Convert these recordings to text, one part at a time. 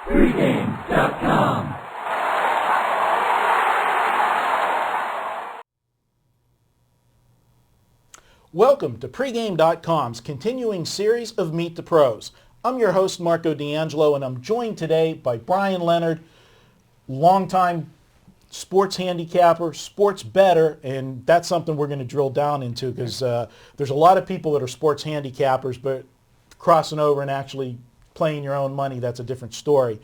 Pregame.com. Welcome to Pregame.com's continuing series of Meet the Pros. I'm your host, Marco D'Angelo, and I'm joined today by Bryan Leonard, longtime sports handicapper, sports bettor, and that's something we're going to drill down into because there's a lot of people that are sports handicappers, but crossing over and actually playing your own money, that's a different story.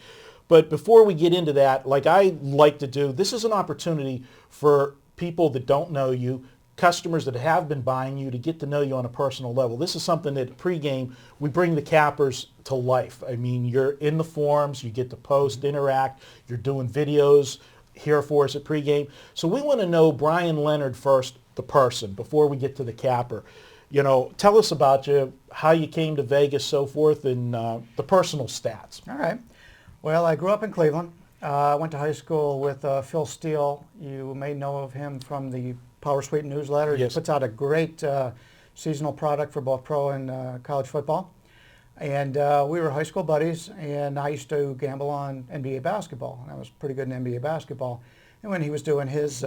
But before we get into that, like I like to do, this is an opportunity for people that don't know you, customers that have been buying you, to get to know you on a personal level. This is something that pregame, we bring the cappers to life. I mean, you're in the forums, you get to post, interact, you're doing videos here for us at pregame. So we want to know Bryan Leonard first, the person, before we get to the capper. You know, tell us about you, how you came to Vegas, so forth, and the personal stats. All right. Well, I grew up in Cleveland. I went to high school with Phil Steele. You may know of him from the Power Suite newsletter. Yes. He puts out a great seasonal product for both pro and college football. And we were high school buddies, and I used to gamble on NBA basketball. And I was pretty good in NBA basketball. And when he was doing his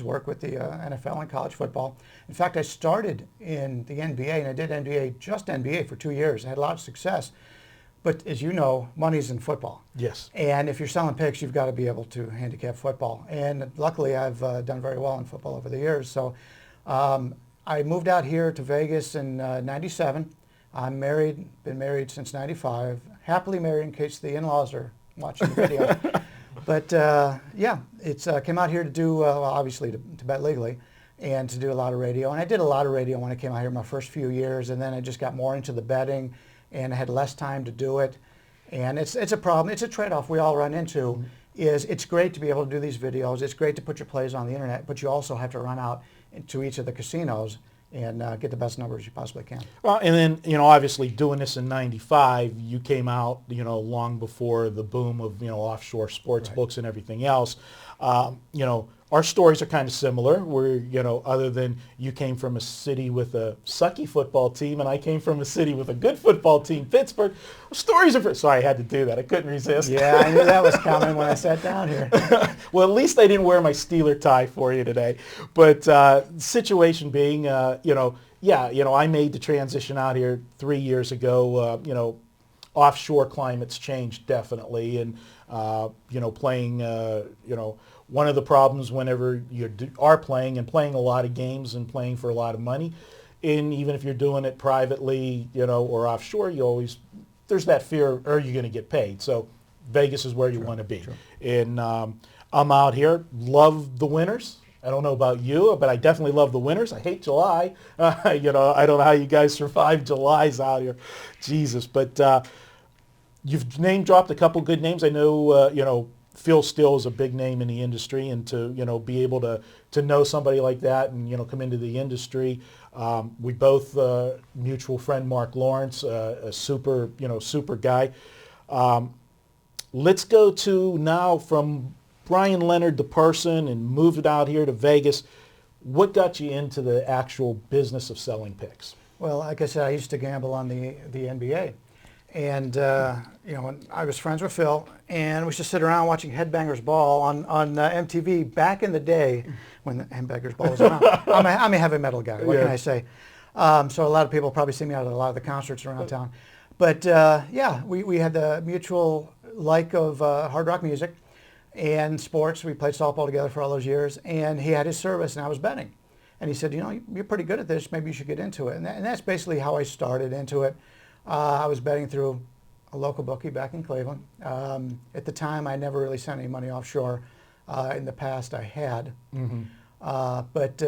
work with the NFL and college football, in fact, I started in the NBA, and I did just NBA for 2 years. I had a lot of success. But as you know, money's in football. Yes. And if you're selling picks, you've got to be able to handicap football. And luckily, I've done very well in football over the years. So I moved out here to Vegas in '97. I'm married, been married since '95. Happily married in case the in-laws are watching the video. But yeah, it's came out here to do, well, obviously to bet legally, and to do a lot of radio. And I did a lot of radio when I came out here my first few years, and then I just got more into the betting, and I had less time to do it. And it's a problem. It's a trade-off we all run into. Mm-hmm. Is it's great to be able to do these videos. It's great to put your plays on the internet, but you also have to run out to each of the casinos and get the best numbers you possibly can. Well, and then, you know, obviously doing this in '95, you came out, you know, long before the boom of, you know, offshore sports books and everything else. You know, our stories are kind of similar. We're, you know, other than you came from a city with a sucky football team and I came from a city with a good football team, Pittsburgh. Stories are, sorry, I had to do that. I couldn't resist. Yeah, I knew that was coming when I sat down here. Well, at least I didn't wear my Steeler tie for you today. But situation being, you know, yeah, you know, I made the transition out here 3 years ago. You know, offshore climates changed definitely. And, you know, playing, you know, one of the problems whenever you are playing and playing a lot of games and playing for a lot of money, and even if you're doing it privately, you know, or offshore, you always, there's that fear, are you going to get paid? So Vegas is where you want to be. Sure. And I'm out here, love the winters. I don't know about you, but I definitely love the winters. I hate July. You know, I don't know how you guys survive Julys out here. Jesus. But you've name dropped a couple good names. I know, you know, Phil Steele is a big name in the industry, and to, you know, be able to know somebody like that and, you know, come into the industry. We both, mutual friend Mark Lawrence, a super, you know, super guy. Let's go to now from Bryan Leonard, the person, and moved out here to Vegas. What got you into the actual business of selling picks? Well, like I said, I used to gamble on the NBA. And, you know, I was friends with Phil, and we used to sit around watching Headbangers Ball on MTV back in the day when the Headbangers Ball was around. I'm a heavy metal guy, what can I say? So a lot of people probably see me out at a lot of the concerts around town. But, yeah, we had the mutual like of hard rock music and sports. We played softball together for all those years, and he had his service, and I was betting. And he said, you know, you're pretty good at this. Maybe you should get into it. And that's basically how I started into it. I was betting through a local bookie back in Cleveland. At the time, I never really sent any money offshore. In the past, I had. Mm-hmm. But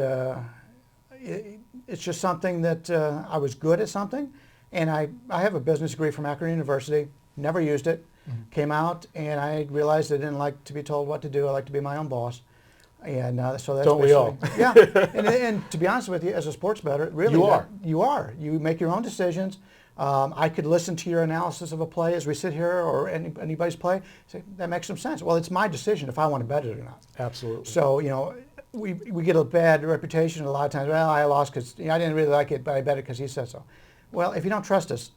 it's just something that I was good at something. And I have a business degree from Akron University, never used it. Mm-hmm. Came out, and I realized I didn't like to be told what to do. I like to be my own boss. And so that's don't we all? Yeah. and to be honest with you, as a sports bettor, really, you are. You make your own decisions. I could listen to your analysis of a play as we sit here, or anybody's play. Say that makes some sense. Well, it's my decision if I want to bet it or not. Absolutely. So you know, we get a bad reputation a lot of times. Well, I lost because I didn't really like it, but I bet it because he said so. Well, if you don't trust us,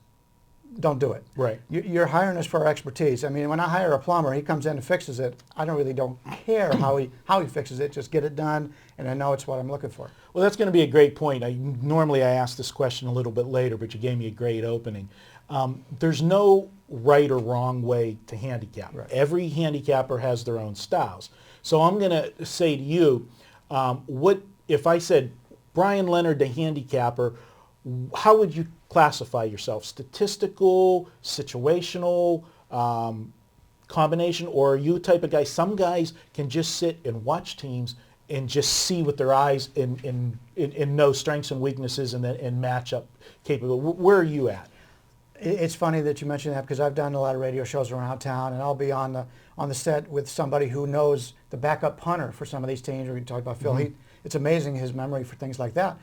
don't do it. Right. You're hiring us for our expertise. I mean, when I hire a plumber, he comes in and fixes it. I don't care how he fixes it. Just get it done, and I know it's what I'm looking for. Well, that's going to be a great point. Normally I ask this question a little bit later, but you gave me a great opening. There's no right or wrong way to handicap. Right. Every handicapper has their own styles. So I'm going to say to you, what if I said, Bryan Leonard, the handicapper, how would you classify yourself? Statistical, situational, combination, or are you a type of guy? Some guys can just sit and watch teams and just see with their eyes and know strengths and weaknesses and match up capable. Where are you at? It's funny that you mentioned that because I've done a lot of radio shows around town, and I'll be on the set with somebody who knows the backup punter for some of these teams. We talked about Phil. It's amazing his memory for things like that.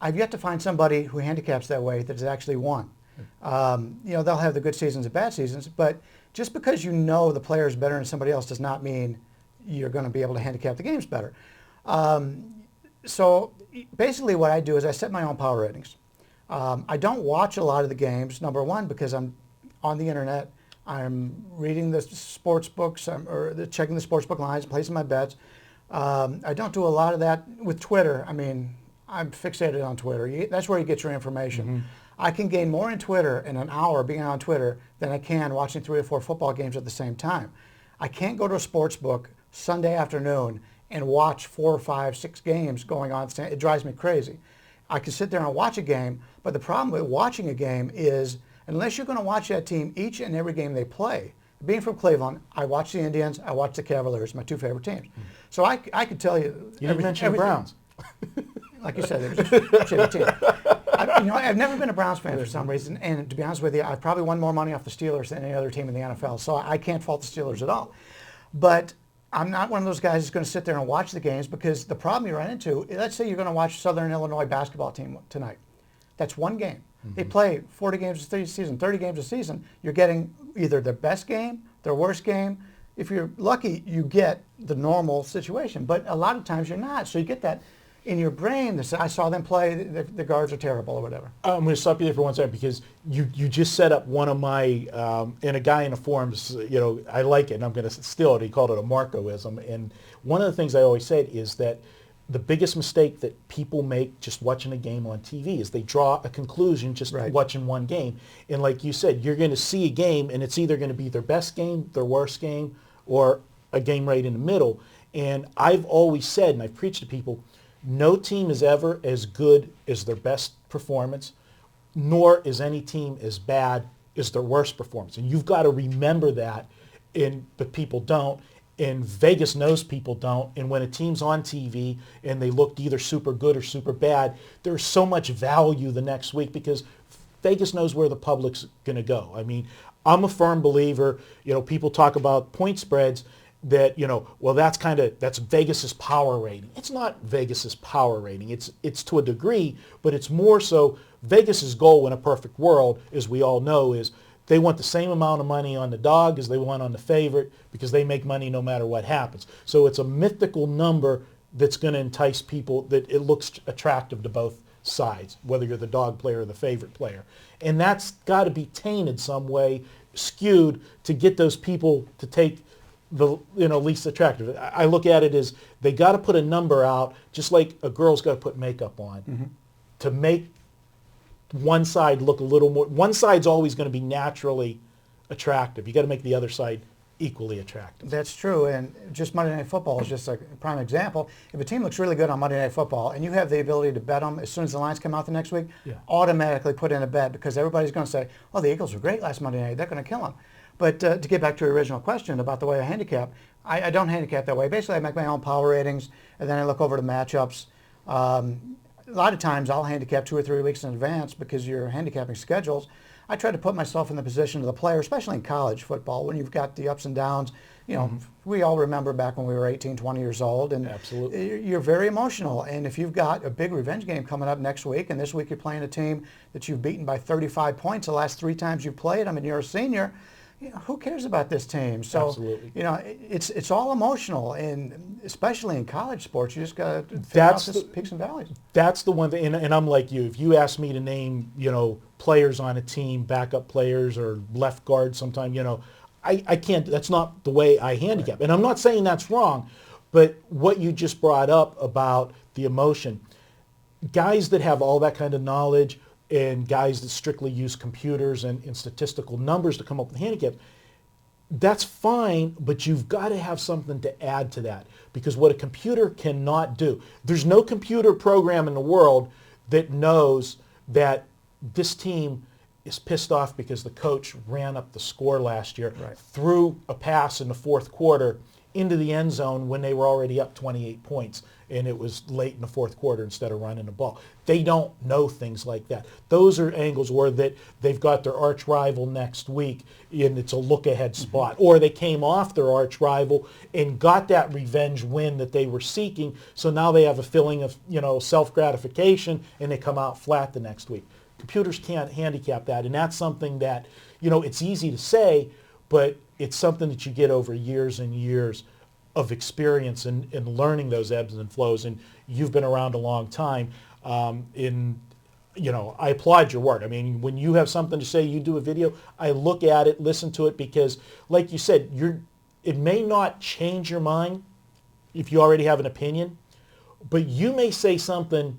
I've yet to find somebody who handicaps that way that has actually won. They'll have the good seasons and bad seasons, but just because you know the player is better than somebody else does not mean you're going to be able to handicap the games better. So basically what I do is I set my own power ratings. I don't watch a lot of the games, number one, because I'm on the internet. I'm reading the sports books, or checking the sports book lines, placing my bets. I don't do a lot of that with Twitter. I mean, I'm fixated on Twitter. That's where you get your information. I can gain more in Twitter in an hour being on Twitter than I can watching 3 or 4 football games at the same time. I can't go to a sports book Sunday afternoon and watch 4 or 5, 6 games going on. It drives me crazy. I can sit there and watch a game, but the problem with watching a game is unless you're going to watch that team each and every game they play. Being from Cleveland, I watch the Indians, I watch the Cavaliers, my 2 favorite teams. So I could tell you. You didn't mention the Browns. Like you said, they're just a shitty team. I've never been a Browns fan for some reason, and to be honest with you, I've probably won more money off the Steelers than any other team in the NFL, so I can't fault the Steelers at all. But I'm not one of those guys who's going to sit there and watch the games, because the problem you run into, let's say you're going to watch Southern Illinois basketball team tonight. That's one game. They play 40 games a season, 30 games a season. You're getting either their best game, their worst game. If you're lucky, you get the normal situation. But a lot of times you're not. So you get that in your brain. I saw them play, the guards are terrible or whatever. I'm going to stop you there for 1 second, because you just set up one of my, and a guy in the forums, I like it, and I'm going to steal it. He called it a Marcoism. And one of the things I always said is that the biggest mistake that people make just watching a game on TV is they draw a conclusion just watching one game. And like you said, you're going to see a game, and it's either going to be their best game, their worst game, or a game right in the middle. And I've always said, and I've preached to people, no team is ever as good as their best performance, nor is any team as bad as their worst performance. And you've got to remember that, but people don't. And Vegas knows people don't. And when a team's on TV and they looked either super good or super bad, there's so much value the next week because Vegas knows where the public's going to go. I mean, I'm a firm believer, people talk about point spreads that, well, that's Vegas's power rating. It's not Vegas's power rating. It's to a degree, but it's more so Vegas's goal in a perfect world, as we all know, is they want the same amount of money on the dog as they want on the favorite because they make money no matter what happens. So it's a mythical number that's going to entice people, that it looks attractive to both sides, whether you're the dog player or the favorite player. And that's got to be tainted some way, skewed, to get those people to take the least attractive. I look at it as they got to put a number out, just like a girl's got to put makeup on to make one side look a little more. One side's always going to be naturally attractive. You got to make the other side equally attractive. That's true, and just Monday Night Football is just a prime example. If a team looks really good on Monday Night Football and you have the ability to bet them as soon as the lines come out the next week, automatically put in a bet, because everybody's going to say, oh, the Eagles were great last Monday night, they're going to kill them. But to get back to your original question about the way I handicap, I don't handicap that way. Basically, I make my own power ratings, and then I look over the matchups. A lot of times I'll handicap 2 or 3 weeks in advance because you're handicapping schedules. I try to put myself in the position of the player, especially in college football, when you've got the ups and downs. We all remember back when we were 18, 20 years old, and you're very emotional. And if you've got a big revenge game coming up next week, and this week you're playing a team that you've beaten by 35 points the last 3 times you've played, I mean, you're a senior, who cares about this team? So, Absolutely. it's all emotional, and especially in college sports, you just got to figure out the peaks and valleys. That's the one thing, and I'm like you. If you ask me to name, players on a team, backup players or left guard sometime, I can't. That's not the way I handicap. Right. And I'm not saying that's wrong, but what you just brought up about the emotion, guys that have all that kind of knowledge and guys that strictly use computers and statistical numbers to come up with handicaps, that's fine, but you've got to have something to add to that, because what a computer cannot do, there's no computer program in the world that knows that this team is pissed off because the coach ran up the score last year, right, threw a pass in the fourth quarter into the end zone when they were already up 28 points and it was late in the fourth quarter instead of running the ball. They don't know things like that. Those are angles where they've got their arch rival next week and it's a look-ahead spot. Mm-hmm. Or they came off their arch rival and got that revenge win that they were seeking, so now they have a feeling of self-gratification and they come out flat the next week. Computers can't handicap that, and that's something that, it's easy to say, but it's something that you get over years and years of experience in learning those ebbs and flows, and you've been around a long time. I applaud your work. I mean, when you have something to say, you do a video, I look at it, listen to it, because like you said, it may not change your mind if you already have an opinion, but you may say something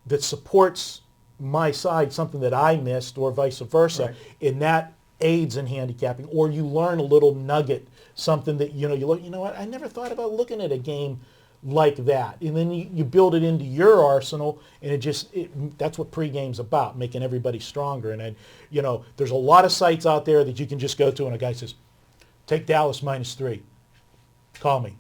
that supports my side, something that I missed, or vice versa, right, and that aids in handicapping, or you learn a little nugget, something that you look, what, I never thought about looking at a game like that, and then you build it into your arsenal, and that's what pregame's about, making everybody stronger. And then there's a lot of sites out there that you can just go to, and a guy says, take Dallas -3, call me.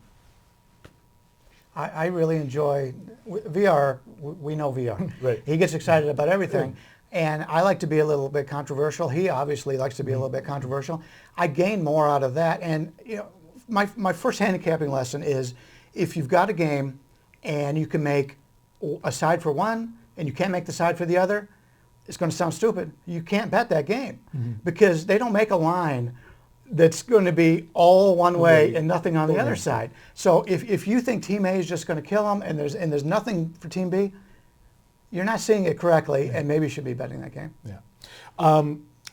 I really enjoy VR. We know VR. Right. He gets excited about everything. And I like to be a little bit controversial. He obviously likes to be a little bit controversial. I gain more out of that. And my first handicapping lesson is, if you've got a game and you can make a side for one and you can't make the side for the other, it's going to sound stupid. You can't bet that game, mm-hmm, because they don't make a line that's going to be all one way and nothing on the other side. So if you think Team A is just going to kill them and there's nothing for Team B, you're not seeing it correctly, and maybe you should be betting that game. Yeah.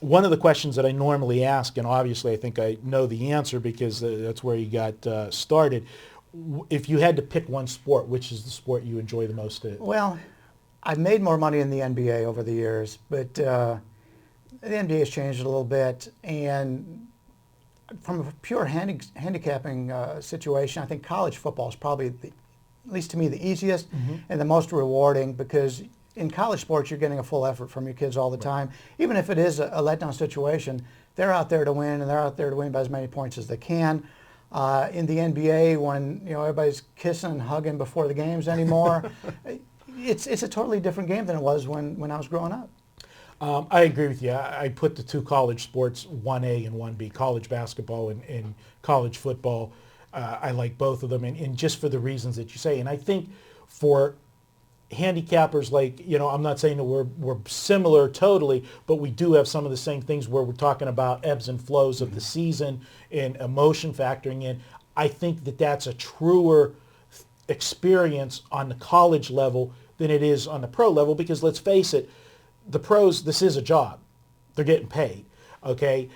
One of the questions that I normally ask, and obviously I think I know the answer because that's where you got started, if you had to pick one sport, which is the sport you enjoy the most? Well, I've made more money in the NBA over the years, but the NBA has changed a little bit, and from a pure handicapping situation, I think college football is probably, at least to me, the easiest, mm-hmm, and the most rewarding, because in college sports you're getting a full effort from your kids all the time. Even if it is a letdown situation, they're out there to win, and they're out there to win by as many points as they can. In the NBA, when everybody's kissing and hugging before the games anymore, it's a totally different game than it was when I was growing up. I agree with you. I put the two college sports, 1A and 1B, college basketball and college football. I like both of them, and just for the reasons that you say. And I think for handicappers, like, I'm not saying that we're similar totally, but we do have some of the same things where we're talking about ebbs and flows of the season and emotion factoring in. I think that that's a truer experience on the college level than it is on the pro level, because let's face it, the pros, this is a job. They're getting paid, okay?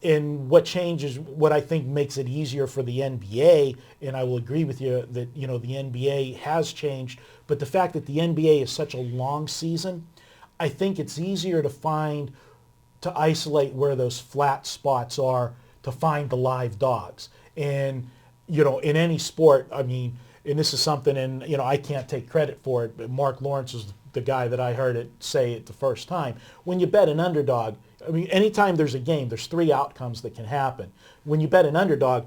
And what changes, what I think makes it easier for the NBA, and I will agree with you that, the NBA has changed, but the fact that the NBA is such a long season, I think it's easier to isolate where those flat spots are, to find the live dogs. And, in any sport, I mean, and this is something, and, I can't take credit for it, but Mark Lawrence is the guy that I heard it say it the first time. When you bet an underdog, I mean, anytime there's a game, there's three outcomes that can happen. When you bet an underdog,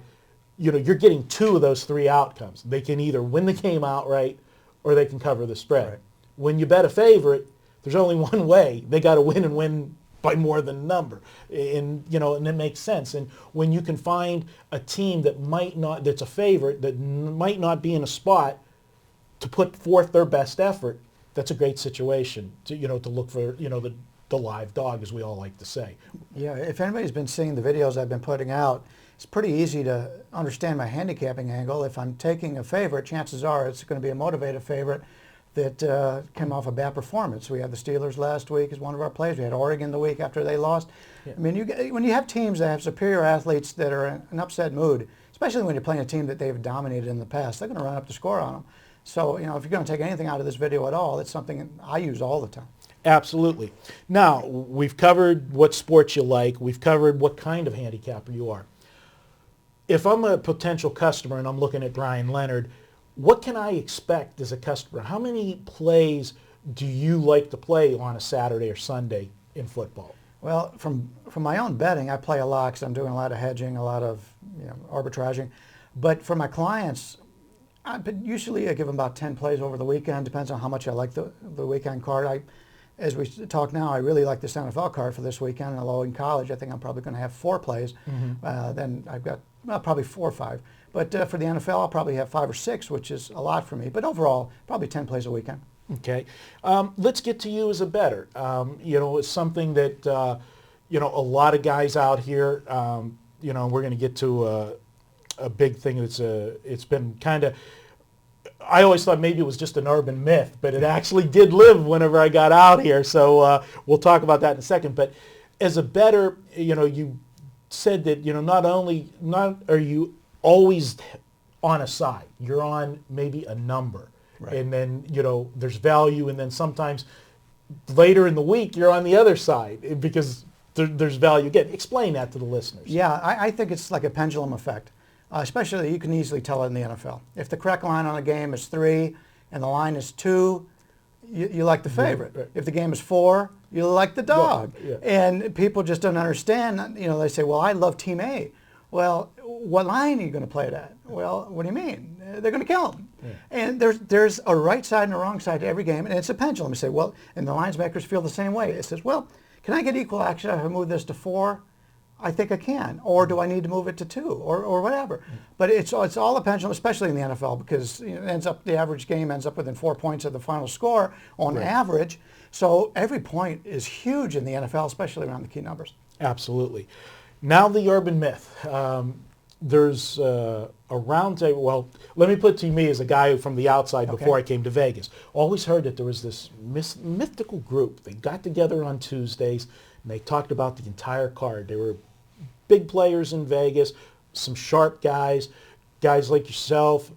you're getting two of those three outcomes. They can either win the game outright or they can cover the spread. Right. When you bet a favorite, there's only one way. They got to win, and win by more than a number. And, and it makes sense. And when you can find a team that's a favorite, that might not be in a spot to put forth their best effort, that's a great situation to look for, the the live dog, as we all like to say. Yeah, if anybody's been seeing the videos I've been putting out, it's pretty easy to understand my handicapping angle. If I'm taking a favorite, chances are it's going to be a motivated favorite that came off a bad performance. We had the Steelers last week as one of our plays. We had Oregon the week after they lost. Yeah. I mean, when you have teams that have superior athletes that are in an upset mood, especially when you're playing a team that they've dominated in the past, they're going to run up the score on them. So, if you're going to take anything out of this video at all, it's something I use all the time. Absolutely. Now, we've covered what sports you like. We've covered what kind of handicapper you are. If I'm a potential customer and I'm looking at Bryan Leonard, what can I expect as a customer? How many plays do you like to play on a Saturday or Sunday in football? Well, from my own betting, I play a lot because I'm doing a lot of hedging, a lot of arbitraging. But for my clients, usually I give them about 10 plays over the weekend. Depends on how much I like the weekend card. As we talk now, I really like this NFL card for this weekend. Although in college, I think I'm probably going to have 4 plays. Then I've got probably 4 or 5. But for the NFL, I'll probably have 5 or 6, which is a lot for me. But overall, probably 10 plays a weekend. Okay. Let's get to you as a bettor. It's something that, a lot of guys out here, we're going to get to a big thing that's it's been kind of, I always thought maybe it was just an urban myth, but it actually did live whenever I got out here. So we'll talk about that in a second. But as a bettor, you said that, not are you always on a side. You're on maybe a number. Right. And then, there's value. And then sometimes later in the week, you're on the other side because there's value again. Explain that to the listeners. Yeah, I think it's like a pendulum effect. Especially, you can easily tell it in the NFL. If the correct line on a game is 3 and the line is 2, you like the favorite. Right. If the game is 4, you like the dog. Yeah. And people just don't understand. They say, well, I love Team A. Well, what line are you going to play it at? Well, what do you mean? They're going to kill them. Yeah. And there's a right side and a wrong side to every game, and it's a pendulum. You say, well, and the lines makers feel the same way. It says, well, can I get equal action if I move this to 4? I think I can. Or do I need to move it to 2 or whatever? But it's all a pendulum, especially in the NFL, because the average game ends up within 4 points of the final score on average. So every point is huge in the NFL, especially around the key numbers. Absolutely. Now the urban myth. There's a round table. Well, let me put it to me as a guy from the outside before I came to Vegas. Always heard that there was this mythical group. They got together on Tuesdays and they talked about the entire card. They were big players in Vegas, some sharp guys like yourself,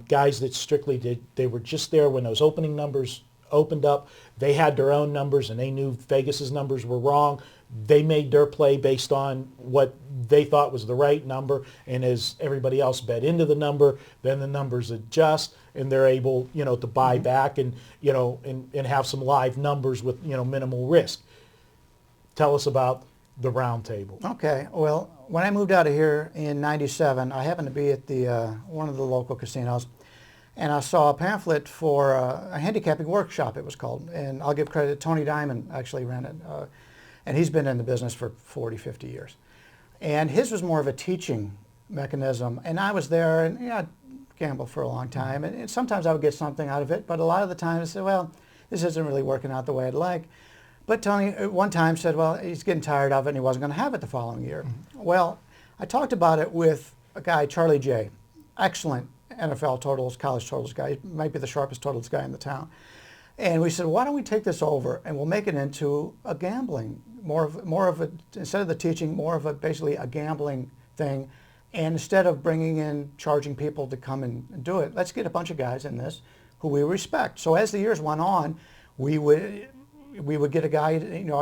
guys that strictly they were just there when those opening numbers opened up. They had their own numbers and they knew Vegas's numbers were wrong. They made their play based on what they thought was the right number, and as everybody else bet into the number, then the numbers adjust, and they're able, to buy back and, and have some live numbers with, minimal risk. Tell us about the round table. Okay. Well, when I moved out of here in '97, I happened to be at the one of the local casinos, and I saw a pamphlet for a handicapping workshop, it was called, and I'll give credit, Tony Diamond actually ran it. And he's been in the business for 40, 50 years. And his was more of a teaching mechanism. And I was there, and I gambled for a long time. And sometimes I would get something out of it, but a lot of the time I said, well, this isn't really working out the way I'd like. But Tony at one time said, well, he's getting tired of it, and he wasn't going to have it the following year. Well, I talked about it with a guy, Charlie J., excellent NFL totals, college totals guy. He might be the sharpest totals guy in the town. And we said, why don't we take this over and we'll make it into a gambling, more of a, instead of the teaching, more of basically a gambling thing. And instead of bringing in, charging people to come and do it, let's get a bunch of guys in this who we respect. So as the years went on, we would get a guy,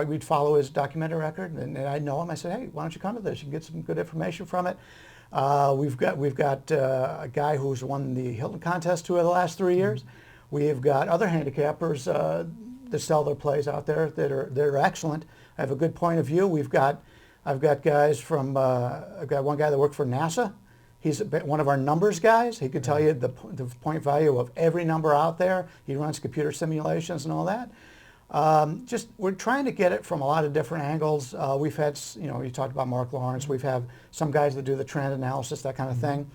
we'd follow his documented record, and I'd know him. I said, hey, why don't you come to this? You can get some good information from it. We've got a guy who's won the Hilton contest 2 of the last 3 years. We've got other handicappers that sell their plays out there that are excellent. I have a good point of view. I've got guys from, I've got one guy that worked for NASA. He's one of our numbers guys. He could tell you the point value of every number out there. He runs computer simulations and all that. We're trying to get it from a lot of different angles. We've had, you talked about Mark Lawrence. We've had some guys that do the trend analysis, that kind of thing.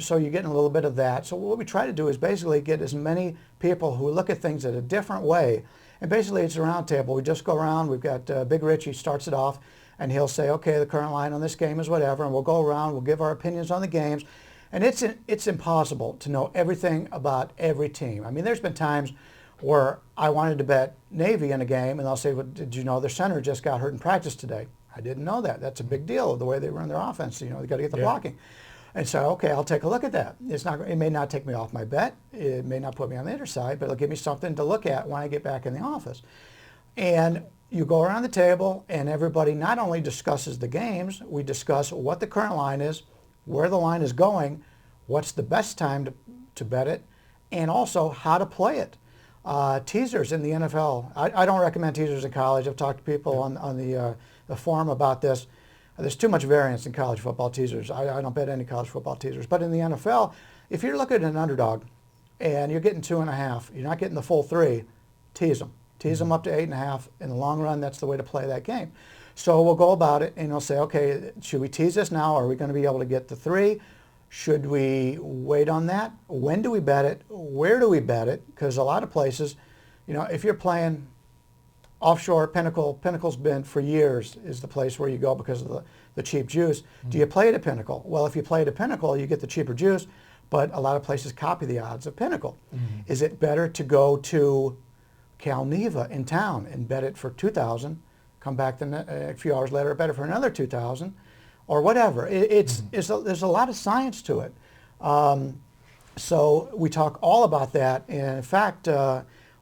So you're getting a little bit of that. So what we try to do is basically get as many people who look at things in a different way And basically it's a round table. We just go around. We've got Big Rich. He starts it off, and he'll say, okay, the current line on this game is whatever, and we'll go around. We'll give our opinions on the games. And it's impossible to know everything about every team. I mean, there's been times where I wanted to bet Navy in a game, and they'll say, well, did you know their center just got hurt in practice today? I didn't know that. That's a big deal, the way they run their offense. You know, they got to get the blocking. And so, okay, I'll take a look at that. It may not take me off my bet. It may not put me on the other side, but it'll give me something to look at when I get back in the office. And you go around the table, and everybody not only discusses the games, we discuss what the current line is, where the line is going, what's the best time to bet it, and also how to play it. Teasers in the NFL. I don't recommend teasers in college. I've talked to people on the forum about this. There's too much variance in college football teasers. I don't bet any college football teasers. But in the NFL, if you're looking at an underdog and you're getting 2.5, you're not getting the full 3, tease them. Tease them up to 8.5. In the long run, that's the way to play that game. So we'll go about it, and we'll say, okay, should we tease this now? Are we going to be able to get the 3? Should we wait on that? When do we bet it? Where do we bet it? Because a lot of places, you know, if you're playing offshore, Pinnacle's been for years is the place where you go because of the cheap juice. Do you play it at Pinnacle? Well, if you play it at Pinnacle, you get the cheaper juice, but a lot of places copy the odds of Pinnacle. Is it better to go to Calneva in town and bet it for 2,000, come back a few hours later, bet it for another 2,000? Or whatever. There's a lot of science to it. So we talk all about that. And in fact,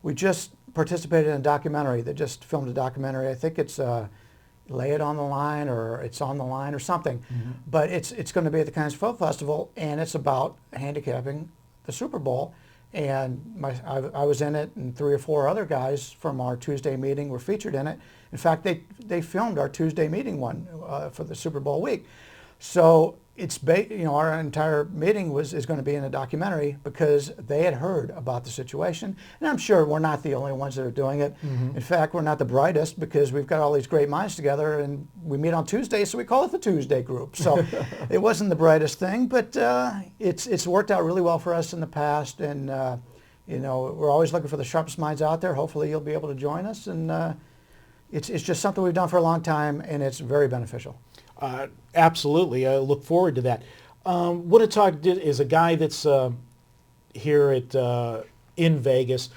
we just participated in a documentary. They just filmed a documentary. I think it's Lay It on the Line, or It's on the Line, or something. But it's going to be at the Kansas Film Festival, and it's about handicapping the Super Bowl. And I was in it, and 3 or 4 other guys from our Tuesday meeting were featured in it. In fact, they filmed our Tuesday meeting one for the Super Bowl week. So it's our entire meeting is going to be in a documentary because they had heard about the situation. And I'm sure we're not the only ones that are doing it. In fact, we're not the brightest because we've got all these great minds together, and we meet on Tuesdays, so we call it the Tuesday group. So it wasn't the brightest thing, but it's worked out really well for us in the past. And we're always looking for the sharpest minds out there. Hopefully you'll be able to join us. And it's just something we've done for a long time, and it's very beneficial. Absolutely. I look forward to that. What Talk is a guy that's here in Vegas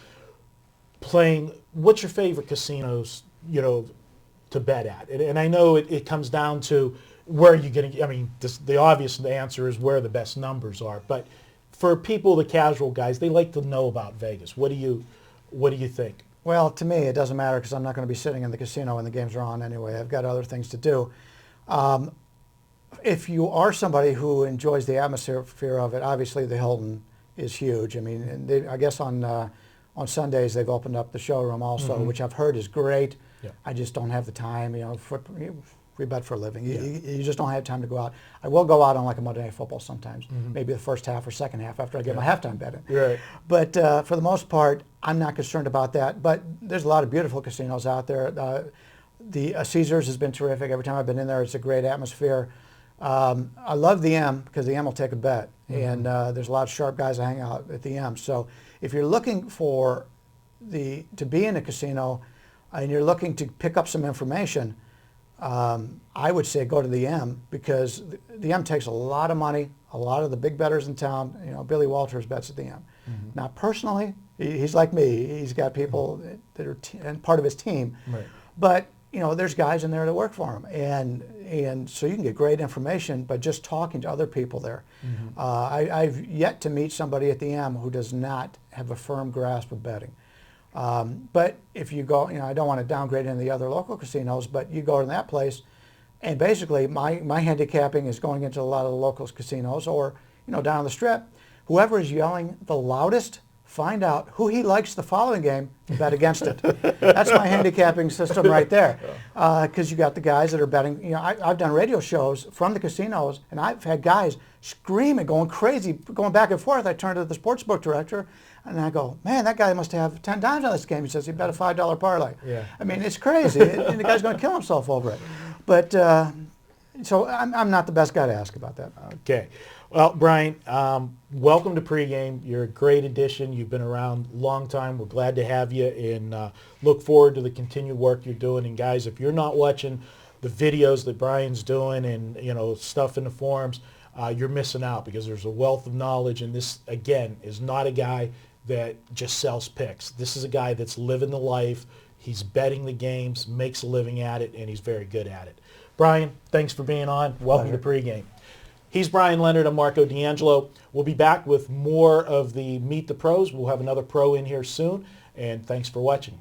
playing. What's your favorite casinos, to bet at? And I know it comes down to where you're getting. I mean, the obvious answer is where the best numbers are. But for people, the casual guys, they like to know about Vegas. What do you think? Well, to me, it doesn't matter because I'm not going to be sitting in the casino when the games are on anyway. I've got other things to do. If you are somebody who enjoys the atmosphere of it, obviously the Hilton is huge. I mean, I guess on Sundays they've opened up the showroom also, which I've heard is great. Yeah. I just don't have the time. We bet for a living. You just don't have time to go out. I will go out on like a Monday Night Football sometimes, maybe the first half or second half after I get my halftime bet in. Right. But for the most part, I'm not concerned about that. But there's a lot of beautiful casinos out there. The Caesars has been terrific. Every time I've been in there, it's a great atmosphere. I love the M because the M will take a bet. And there's a lot of sharp guys that hang out at the M. So if you're looking for to be in a casino and you're looking to pick up some information, I would say go to the M because the M takes a lot of money. A lot of the big bettors in town, Billy Walters bets at the M. Now, personally, he's like me. He's got people that are and part of his team. Right. But, there's guys in there that work for him. And so you can get great information by just talking to other people there. I've yet to meet somebody at the M who does not have a firm grasp of betting. But if you go, I don't want to downgrade any of the other local casinos, but you go to that place, and basically my handicapping is going into a lot of the local casinos or, down on the Strip. Whoever is yelling the loudest, find out who he likes the following game and bet against it. That's my handicapping system right there. Because you got the guys that are betting. I've done radio shows from the casinos, and I've had guys screaming, going crazy, going back and forth. I turn to the sportsbook director, and I go, man, that guy must have 10 times on this game. He says he bet a $5 parlay. Yeah. I mean, it's crazy. And the guy's going to kill himself over it. But so I'm not the best guy to ask about that. Okay. Well, Brian, welcome to Pregame. You're a great addition. You've been around a long time. We're glad to have you, and look forward to the continued work you're doing. And guys, if you're not watching the videos that Brian's doing and stuff in the forums, you're missing out, because there's a wealth of knowledge. And this, again, is not a guy that just sells picks. This is a guy that's living the life. He's betting the games, makes a living at it, and he's very good at it. Brian, thanks for being on. Welcome to Pregame. He's Bryan Leonard. I'm Marco D'Angelo. We'll be back with more of the Meet the Pros. We'll have another pro in here soon. And thanks for watching.